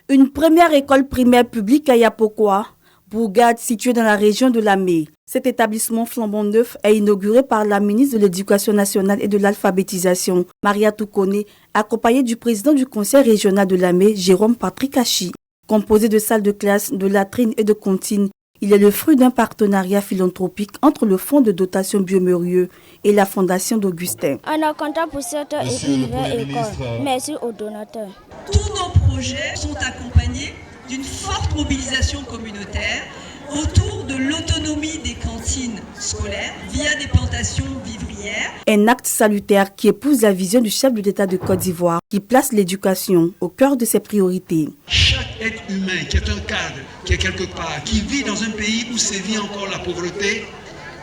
Une première école primaire publique à Yapokoa, bourgade située dans la région de Lamé. Cet établissement flambant neuf est inauguré par la ministre de l'Éducation nationale et de l'alphabétisation, Maria Toukone, accompagnée du président du conseil régional de Lamé, Jérôme Patrick Hachi. Composé de salles de classe, de latrines et de cantines, il est le fruit d'un partenariat philanthropique entre le Fonds de dotation Biomérieux et la Fondation d'Augustin. On est content pour cette école. Merci aux donateurs. Tous nos projets sont accompagnés d'une forte mobilisation communautaire autour de l'autonomie des cantines scolaires via des plantations vivrières. Un acte salutaire qui épouse la vision du chef de l'État de Côte d'Ivoire, qui place l'éducation au cœur de ses priorités. Chaque être humain qui est un cadre, qui est quelque part, qui vit dans un pays où sévit encore la pauvreté,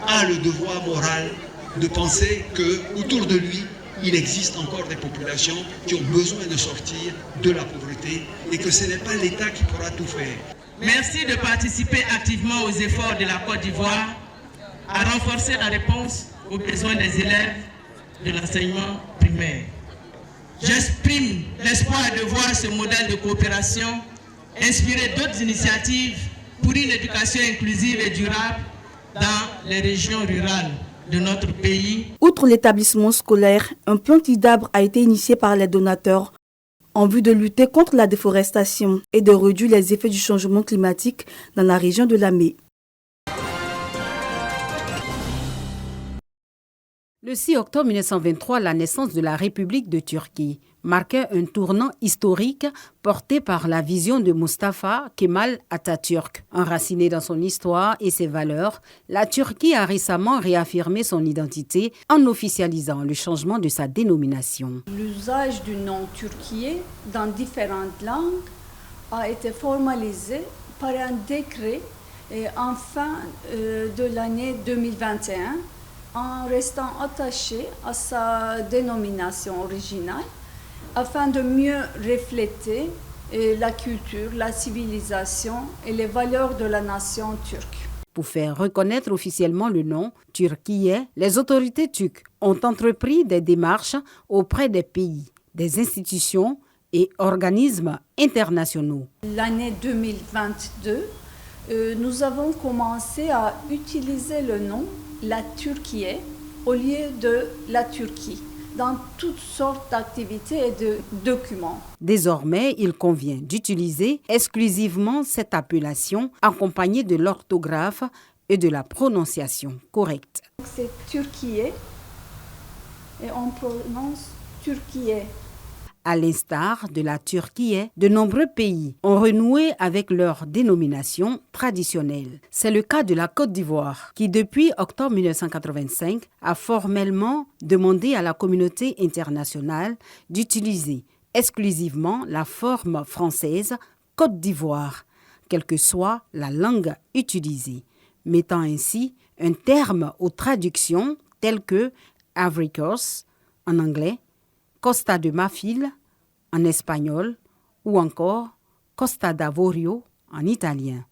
a le devoir moral de penser qu'autour de lui, il existe encore des populations qui ont besoin de sortir de la pauvreté et que ce n'est pas l'État qui pourra tout faire. Merci de participer activement aux efforts de la Côte d'Ivoire à renforcer la réponse aux besoins des élèves de l'enseignement primaire. J'exprime l'espoir de voir ce modèle de coopération inspirer d'autres initiatives pour une éducation inclusive et durable dans les régions rurales de notre pays. Outre l'établissement scolaire, un plantis d'arbres a été initié par les donateurs en vue de lutter contre la déforestation et de réduire les effets du changement climatique dans la région de Lamé. Le 6 octobre 1923, la naissance de la République de Turquie marquait un tournant historique porté par la vision de Mustafa Kemal Atatürk. Enracinée dans son histoire et ses valeurs, la Turquie a récemment réaffirmé son identité en officialisant le changement de sa dénomination. L'usage du nom Turquie dans différentes langues a été formalisé par un décret en fin de l'année 2021 en restant attaché à sa dénomination originale afin de mieux refléter la culture, la civilisation et les valeurs de la nation turque. Pour faire reconnaître officiellement le nom Turquie, les autorités turques ont entrepris des démarches auprès des pays, des institutions et organismes internationaux. L'année 2022, nous avons commencé à utiliser le nom la Turquie au lieu de la Turquie dans toutes sortes d'activités et de documents. Désormais, il convient d'utiliser exclusivement cette appellation accompagnée de l'orthographe et de la prononciation correcte. C'est Turquie et on prononce Turquie. À l'instar de la Turquie, de nombreux pays ont renoué avec leur dénomination traditionnelle. C'est le cas de la Côte d'Ivoire, qui depuis octobre 1985 a formellement demandé à la communauté internationale d'utiliser exclusivement la forme française Côte d'Ivoire, quelle que soit la langue utilisée, mettant ainsi un terme aux traductions telles que Ivory Coast en anglais, Costa de Marfil en espagnol ou encore Costa d'Avorio en italien.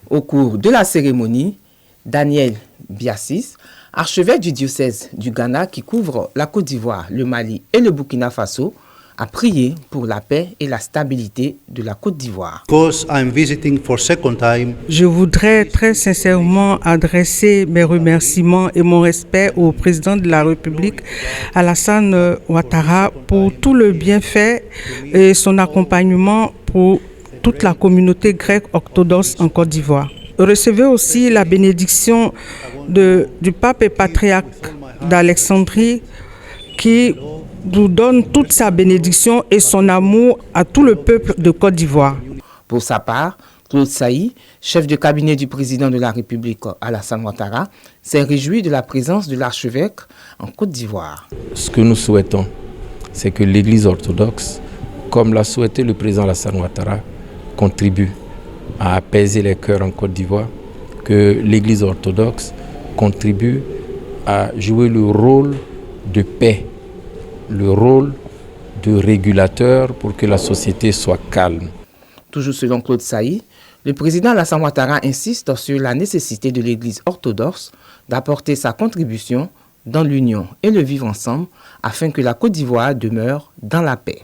Au cours de la cérémonie, Daniel Biassis, archevêque du diocèse du Ghana qui couvre la Côte d'Ivoire, le Mali et le Burkina Faso, a prié pour la paix et la stabilité de la Côte d'Ivoire. Je voudrais très sincèrement adresser mes remerciements et mon respect au président de la République, Alassane Ouattara, pour tout le bienfait et son accompagnement pour toute la communauté grecque orthodoxe en Côte d'Ivoire. Recevez aussi la bénédiction du pape et patriarche d'Alexandrie qui nous donne toute sa bénédiction et son amour à tout le peuple de Côte d'Ivoire. Pour sa part, Claude Saï, chef de cabinet du président de la République Alassane Ouattara, s'est réjoui de la présence de l'archevêque en Côte d'Ivoire. Ce que nous souhaitons, c'est que l'Église orthodoxe, comme l'a souhaité le président Alassane Ouattara, contribue à apaiser les cœurs en Côte d'Ivoire, que l'Église orthodoxe contribue à jouer le rôle de paix, le rôle de régulateur pour que la société soit calme. Toujours selon Claude Saï, le président Alassane Ouattara insiste sur la nécessité de l'Église orthodoxe d'apporter sa contribution dans l'union et le vivre ensemble afin que la Côte d'Ivoire demeure dans la paix.